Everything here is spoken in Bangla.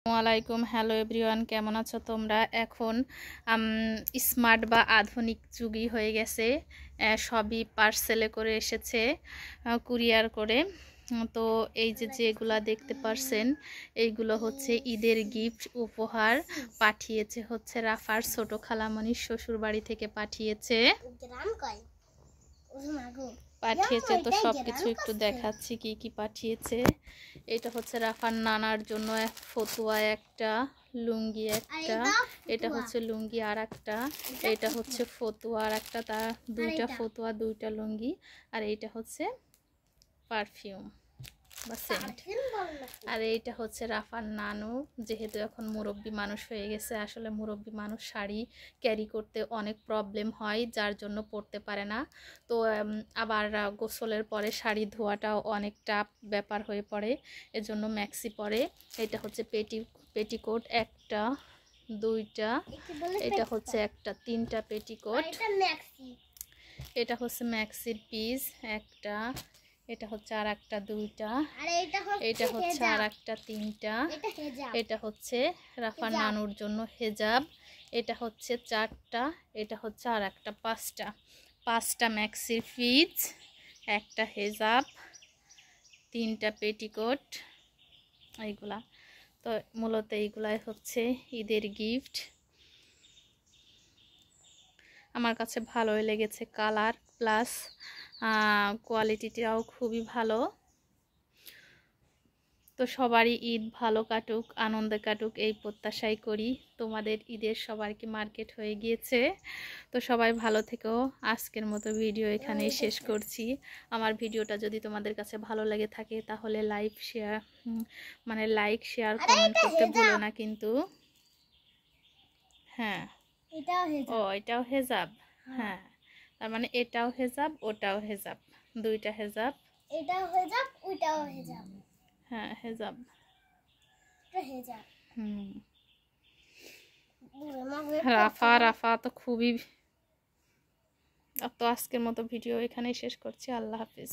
আসসালামাইকুম। হ্যালো এভরিওয়ান, কেমন আছো তোমরা? এখন স্মার্ট বা আধুনিক যুগই হয়ে গেছে। সবই পার্সেলে করে এসেছে, কুরিয়ার করে। তো এই যে যেগুলা দেখতে পারছেন, এইগুলো হচ্ছে ঈদের গিফট উপহার পাঠিয়েছে হচ্ছে রাফার ছোট খালামণির শ্বশুর বাড়ি থেকে পাঠিয়েছে। তো সবকিছু একটু দেখাচ্ছি কি কি পাঠিয়েছে। এটা হচ্ছে রাফার নানার জন্য ফতুয়া একটা, লুঙ্গি একটা, এটা হচ্ছে লুঙ্গি আর একটা, এটা হচ্ছে ফতুয়া আর একটা, তার দুইটা ফতুয়া দুইটা লুঙ্গি, আর এইটা হচ্ছে পারফিউম বা সেন্ট। আর এইটা হচ্ছে রাফার নানু, যেহেতু এখন মুরব্বী মানুষ হয়ে গেছে। আসলে মুরব্বী মানুষ শাড়ি ক্যারি করতে অনেক প্রবলেম হয়, যার জন্য পরতে পারে না। তো আবার গোসলের পরে শাড়ি ধোয়াটাও অনেক টাফ ব্যাপার হয়ে পড়ে, এজন্য ম্যাক্সি পরে। এটা হচ্ছে পেটিকোট একটা, দুইটা, এটা হচ্ছে একটা, তিনটা পেটিকোট। এটা হচ্ছে ম্যাক্সির পিস একটা, এটা হচ্ছে আর একটা, দুইটা, এটা হচ্ছে আর একটা, তিনটা, এটা হচ্ছে রাফার নানুর জন্য হেজাব, এটা হচ্ছে চারটা, এটা হচ্ছে আর একটা, পাঁচটা ম্যাক্সির পিস, একটা হেজাব, তিনটা পেটিকোট। এইগুলা তো মূলত এইগুলাই হচ্ছে ঈদের গিফট। আমার কাছে ভালোই লেগেছে, কালার প্লাস কোয়ালিটিটাও খুবই ভালো। তো সবারই ঈদ ভালো কাটুক, আনন্দে কাটুক, এই প্রত্যাশাই করি। তোমাদের ঈদের সবার কি মার্কেট হয়ে গিয়েছে? তো সবাই ভালো থেকো। আজকের মতো ভিডিও এখানেই শেষ করছি। আমার ভিডিওটা যদি তোমাদের কাছে ভালো লেগে থাকে তাহলে লাইক শেয়ার কমেন্ট করতে ভুলো না কিন্তু। হ্যাঁ, এটাও হেজাব। হ্যাঁ, তার মানে এটাও হেজাব, ওটাও হেজাব, দুইটা হেজাব। এটাও হেজাব, ওইটাও হেজাব। হ্যাঁ, হেজাব। রাফা তো খুবই। তো আজকের মতো ভিডিও এখানেই শেষ করছি। আল্লাহ হাফিজ।